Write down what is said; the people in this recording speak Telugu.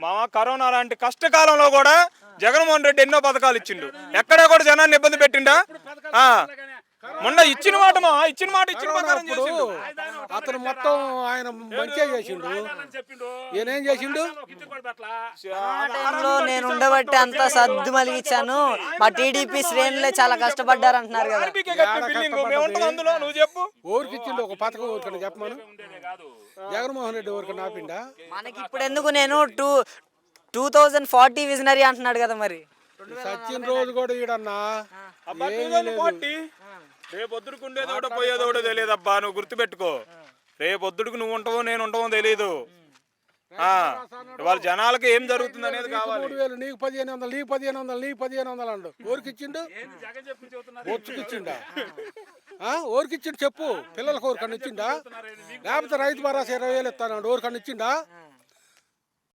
మా కరోనా లాంటి కష్టకాలంలో కూడా జగన్మోహన్ రెడ్డి ఎన్నో పథకాలు ఇచ్చిండు. ఎక్కడా కూడా జనాన్ని ఇబ్బంది పెట్టిండా? మొన్న ఇచ్చిన మాట ఇచ్చిన ప్రకారం చేసిండు. అతను మొత్తం ఆయన మంచిగా చేసిండు. ఈయనేం చేసిండు? టైంలో నేను ఉండబట్టి అంతా సర్దు మలిగించాను. మా టీడీపీ శ్రేణులే చాలా కష్టపడ్డారు అంటున్నారు కదా. నువ్వు చెప్పు. ఊరికి ఇచ్చిండు ఒక పథకం ఊరికన్నా చెప్పమను. జగన్మోహన్ రెడ్డి ఊరికన్నా ఆపిండా? మనకి ఇప్పుడు ఎందుకు నేను 2040 విజనరీ అంటున్నాడు కదా. మరి సచిన్ రోజు కూడా ఈడన్నా రేపొద్దుడికి ఉండేదోడో పోయేదోడో తెలియదు అబ్బా. నువ్వు గుర్తుపెట్టుకో, రేపొద్దుడికి నువ్వు ఉంటావో నేను ఉంటావో తెలియదు. వాళ్ళ జనాలకి ఏం జరుగుతుంది అనేది కావాలి. 3000 నీకు 1500 నీకు 1500 నీకు 1500 అండు. ఊరికి ఇచ్చిండు ఒచ్చుకిచ్చిండా? ఊరికి ఇచ్చిండు చెప్పు. పిల్లలకు ఊరికన్నా ఇచ్చిండా? లేకపోతే రైతు భరోసా 20,000 ఇస్తానండు. ఊరికన్నా ఇచ్చిండా?